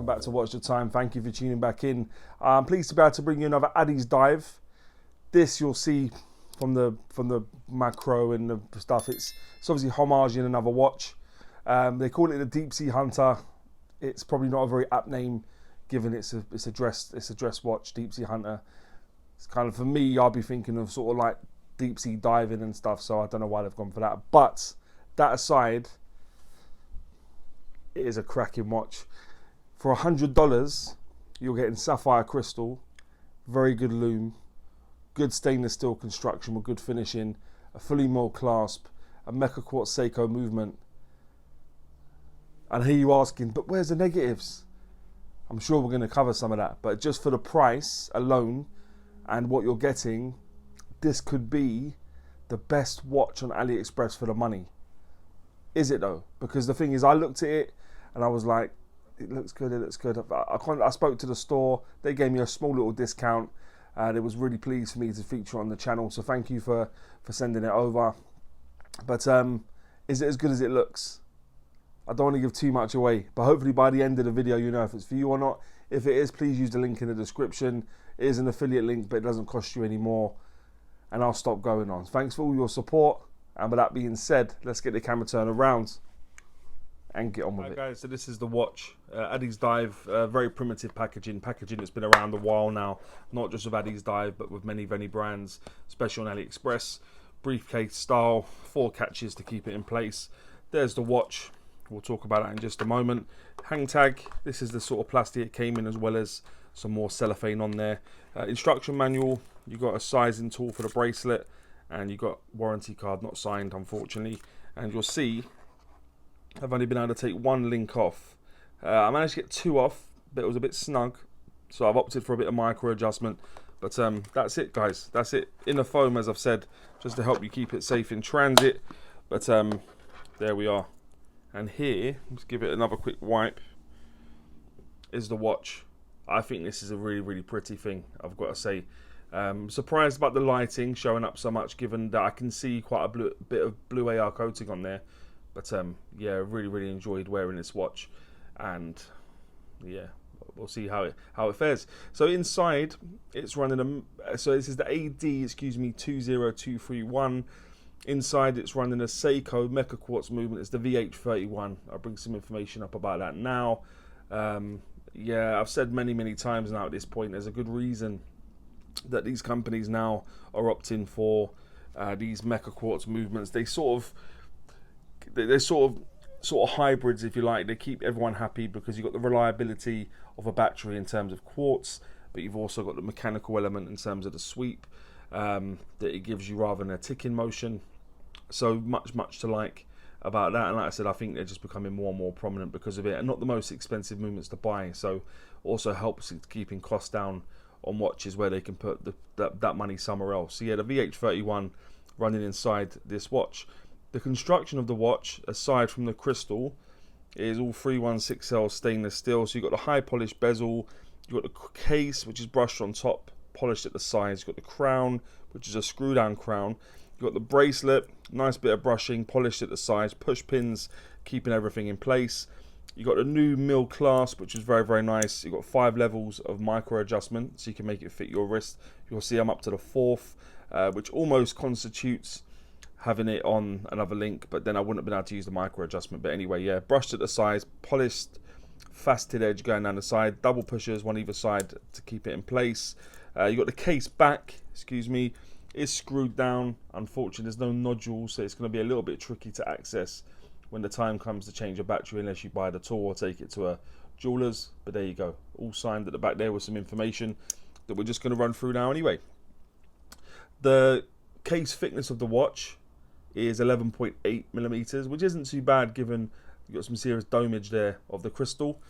welcome back to Watch the Time. Thank you for tuning back in. I'm pleased to be able to bring you another Addiesdive. This you'll see from the macro and the stuff. It's obviously Homage in another watch. They call it the Deepseahunter. It's probably not a very apt name, given it's a dress watch. Deepseahunter. It's kind of, for me, I'll be thinking of sort of like deep sea diving and stuff. So I don't know why they've gone for that. But that aside, it is a cracking watch. For $100, you're getting sapphire crystal, very good lume, good stainless steel construction with good finishing, a fully milled clasp, a Mechaquartz Seiko movement. And I hear you asking, but where's the negatives? I'm sure we're going to cover some of that, but just for the price alone and what you're getting, this could be the best watch on AliExpress for the money. Is it though? Because the thing is, I looked at it and I was like, it looks good, it looks good. I spoke to the store, they gave me a small little discount, and it was really pleased for me to feature on the channel. So thank you for sending it over. But is it as good as it looks? I don't want to give too much away, but hopefully by the end of the video you know if it's for you or not. If it is, please use the link in the description. It is an affiliate link, but it doesn't cost you any more. And I'll stop going on. Thanks for all your support. And with that being said, let's get the camera turned around and get on with it. Guys, so this is the watch, Addiesdive, very primitive packaging that's been around a while now, not just with Addiesdive, but with many brands, especially on AliExpress. Briefcase style, 4 catches to keep it in place. There's the watch, we'll talk about that in just a moment. Hang tag, this is the sort of plastic it came in, as well as some more cellophane on there. Instruction manual, you got a sizing tool for the bracelet, and you got warranty card, not signed unfortunately. And you'll see I've only been able to take 1 link off. I managed to get 2 off, but it was a bit snug, so I've opted for a bit of micro adjustment. But that's it, guys. That's it. Inner foam, as I've said, just to help you keep it safe in transit. But there we are. And here, let's give it another quick wipe, is the watch. I think this is a really pretty thing, I've got to say. Surprised about the lighting showing up so much, given that I can see quite a bit of blue AR coating on there. But yeah, really enjoyed wearing this watch, and yeah, we'll see how it fares. So inside, it's running so this is the AD2023-1. Inside, it's running a Seiko Mechaquartz movement. It's the VH31. I'll bring some information up about that now. Yeah, I've said many times now at this point, there's a good reason that these companies now are opting for these Mechaquartz movements. They're sort of hybrids, if you like. They keep everyone happy because you've got the reliability of a battery in terms of quartz, but you've also got the mechanical element in terms of the sweep that it gives you rather than a ticking motion. So much to like about that. And like I said, I think they're just becoming more and more prominent because of it, and not the most expensive movements to buy. So also helps with keeping costs down on watches where they can put that money somewhere else. So yeah, the VH31 running inside this watch. The construction of the watch, aside from the crystal, is all 316L stainless steel. So you've got the high polished bezel, you've got the case, which is brushed on top, polished at the sides. You've got the crown, which is a screw down crown. You've got the bracelet, nice bit of brushing, polished at the sides, push pins, keeping everything in place. You've got the new mill clasp, which is very nice. You've got 5 levels of micro adjustment, so you can make it fit your wrist. You'll see I'm up to the 4th, which almost constitutes having it on another link, but then I wouldn't have been able to use the micro adjustment. But anyway, yeah, brushed at the sides, polished faceted edge going down the side, double pushers, one either side to keep it in place. You got the case back, is screwed down. Unfortunately, there's no nodules, so it's going to be a little bit tricky to access when the time comes to change your battery, unless you buy the tool or take it to a jeweler's. But there you go, all signed at the back there with some information that we're just going to run through now anyway. The case thickness of the watch is 11.8 millimeters, which isn't too bad given you've got some serious domage there of the crystal.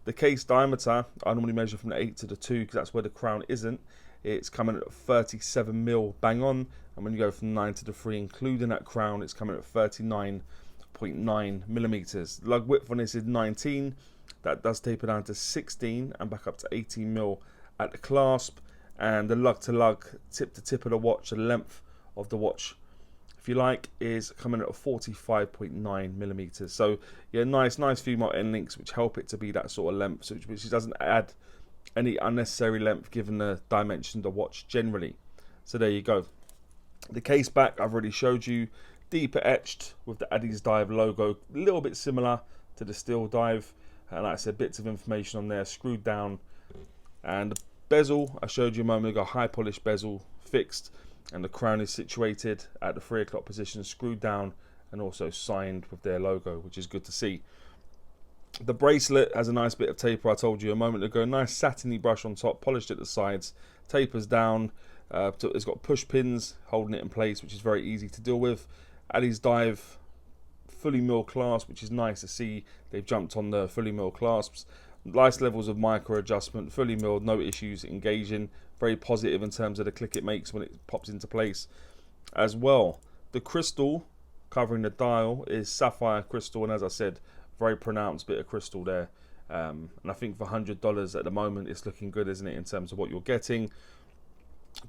The case diameter, I normally measure from the 8 to the 2 because that's where the crown isn't. It's coming at 37 mil bang on, and when you go from 9 to the 3, including that crown, it's coming at 39.9 millimeters. Lug width on this is 19. That does taper down to 16 and back up to 18 mil at the clasp. And the lug to lug, tip to tip of the watch, the length of the watch, if if you like, is coming at 45.9 millimeters. So yeah, nice female end links, which help it to be that sort of length, so which doesn't add any unnecessary length given the dimension of the watch generally. So there you go. The case back I've already showed you, deeper etched with the Addiesdive logo, a little bit similar to the Steel Dive, and like I said, bits of information on there, screwed down. And the bezel I showed you a moment ago, high polished bezel, fixed, and the crown is situated at the 3 o'clock position, screwed down, and also signed with their logo, which is good to see. The bracelet has a nice bit of taper, I told you a moment ago, nice satiny brush on top, polished at the sides, tapers down. It's got push pins holding it in place, which is very easy to deal with. Addiesdive fully milled clasp, which is nice to see. They've jumped on the fully milled clasps. Nice levels of micro adjustment, fully milled, no issues engaging. Very positive in terms of the click it makes when it pops into place as well. The crystal covering the dial is sapphire crystal, and as I said, very pronounced bit of crystal there. And I think for $100 at the moment, it's looking good, isn't it, in terms of what you're getting.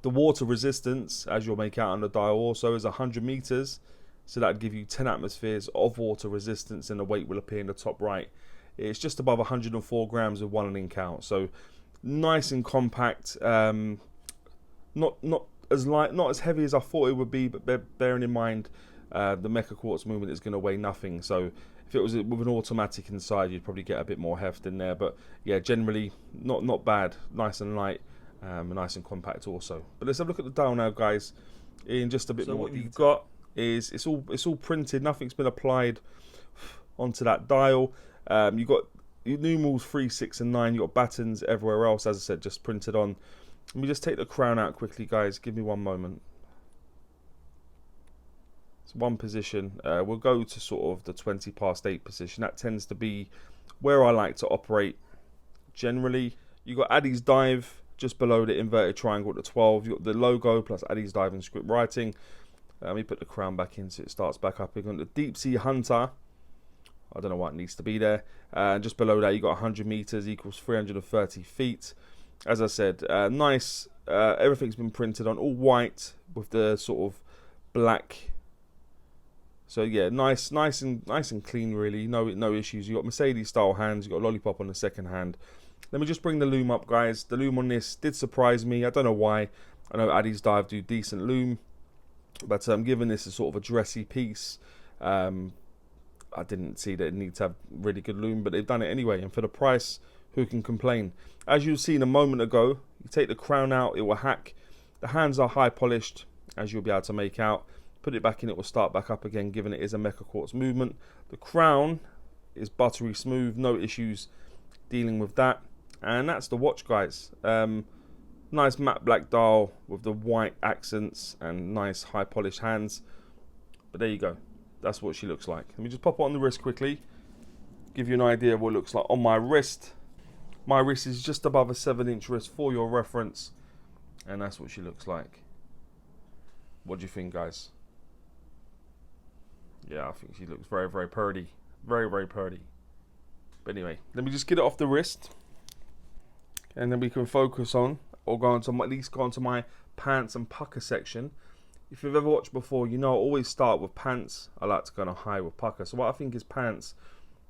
The water resistance, as you'll make out on the dial also, is 100 meters. So that'd give you 10 atmospheres of water resistance, and the weight will appear in the top right. It's just above 104 grams with 1 link out. So nice and compact. Not as light, not as heavy as I thought it would be, but bearing in mind the Mechaquartz movement is going to weigh nothing. So if it was with an automatic inside, you'd probably get a bit more heft in there. But yeah, generally not bad. Nice and light. Nice and compact also. But let's have a look at the dial now, guys, in just a bit more. What you've got is it's all printed, nothing's been applied onto that dial. You've got your numerals 3, 6 and 9. You've got battens everywhere else, as I said, just printed on. Let me just take the crown out quickly, guys, give me one moment. It's one position. We'll go to sort of the 20 past 8 position. That tends to be where I like to operate generally. You've got Addiesdive just below the inverted triangle at the 12. You've got the logo plus Addiesdive and script writing. Let me put the crown back in so it starts back up again. The Deepseahunter, I don't know why it needs to be there. Just below that, you got 100 meters equals 330 feet. As I said, nice. Everything's been printed on all white with the sort of black. So yeah, nice and clean, really. No issues. You got Mercedes style hands. You got a lollipop on the second hand. Let me just bring the loom up, guys. The loom on this did surprise me. I don't know why. I know Addiesdive do decent loom, but given this a sort of a dressy piece, I didn't see that it needs to have really good loom, but they've done it anyway. And for the price, who can complain? As you've seen a moment ago, you take the crown out, it will hack. The hands are high polished, as you'll be able to make out. Put it back in, it will start back up again, given it is a Mechaquartz movement. The crown is buttery smooth, no issues dealing with that. And that's the watch, guys. Nice matte black dial with the white accents and nice high polished hands. But there you go. That's what she looks like. Let me just pop it on the wrist quickly. Give you an idea of what it looks like on my wrist. My wrist is just above a 7-inch wrist for your reference. And that's what she looks like. What do you think, guys? Yeah, I think she looks very, very pretty. Very, very pretty. But anyway, let me just get it off the wrist. And then we can focus on, or go on to, at least go on to my pants and Pukka section. If you've ever watched before, you know I always start with pants. I like to go on a high with Pukka. So what I think is pants,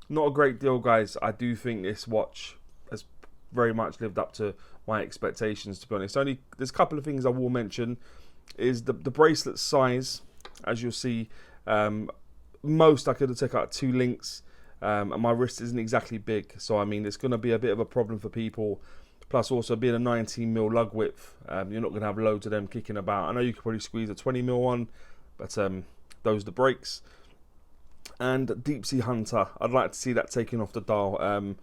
not a great deal, guys. I do think this watch has very much lived up to my expectations, to be honest. There's a couple of things I will mention. Is the bracelet size, as you'll see, most I could have taken out 2 links, and my wrist isn't exactly big, so I mean it's going to be a bit of a problem for people. Plus also being a 19mm lug width, you're not going to have loads of them kicking about. I know you could probably squeeze a 20mm one, but those are the breaks. And Deepseahunter, I'd like to see that taken off the dial.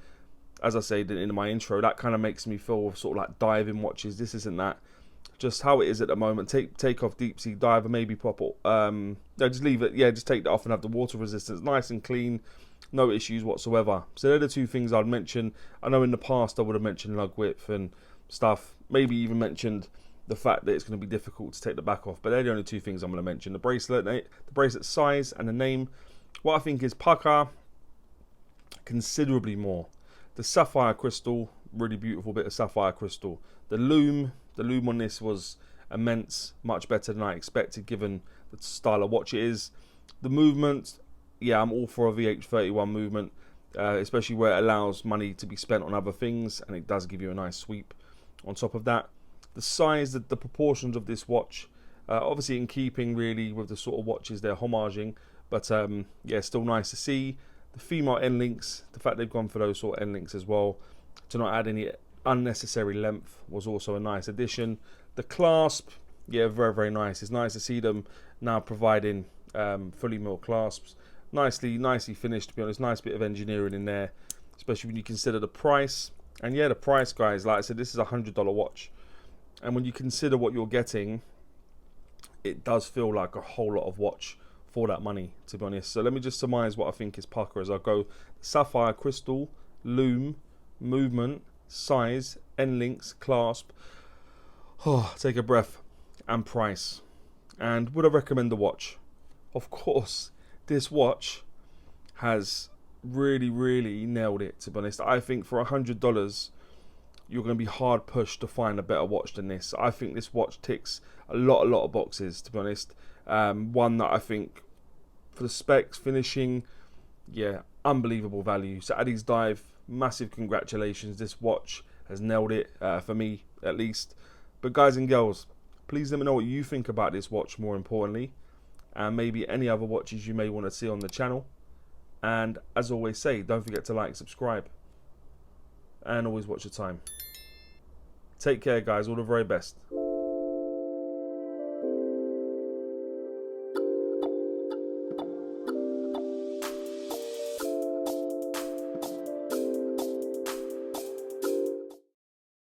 As I said in my intro, that kind of makes me feel sort of like diving watches. This isn't that. Just how it is at the moment. Take off Deepseahdive and maybe pop it. No, just leave it. Yeah, just take that off and have the water resistance nice and clean. No issues whatsoever. So they're the 2 things I'd mention. I know in the past I would have mentioned lug width and stuff. Maybe even mentioned the fact that it's going to be difficult to take the back off. But they're the only 2 things I'm going to mention. The bracelet size and the name. What I think is Pukka, considerably more. The sapphire crystal, really beautiful bit of sapphire crystal. The loom on this was immense, much better than I expected given the style of watch it is. The movement, yeah, I'm all for a VH31 movement, especially where it allows money to be spent on other things, and it does give you a nice sweep. On top of that, the size, the proportions of this watch, obviously in keeping really with the sort of watches they're homaging, but yeah, still nice to see. The female end links, the fact they've gone for those sort of end links as well, to not add any unnecessary length, was also a nice addition. The clasp, yeah, very, very nice. It's nice to see them now providing fully milled clasps. Nicely finished, to be honest. Nice bit of engineering in there, especially when you consider the price. And yeah, the price, guys, like I said, this is a $100 watch. And when you consider what you're getting, it does feel like a whole lot of watch for that money, to be honest. So let me just surmise what I think is Pukka as I go. Sapphire, crystal, lume, movement, size, end links, clasp. Oh, take a breath. And price. And would I recommend the watch? Of course, this watch has really nailed it, to be honest. I think for $100 you're going to be hard pushed to find a better watch than this. I think this watch ticks a lot of boxes, to be honest. One that I think for the specs, finishing, yeah, unbelievable value. So Addiesdive, massive congratulations. This watch has nailed it, for me at least. But guys and girls, please let me know what you think about this watch, more importantly, and maybe any other watches you may want to see on the channel. And as always say, don't forget to like, subscribe, and always watch your time. Take care, guys. All the very best.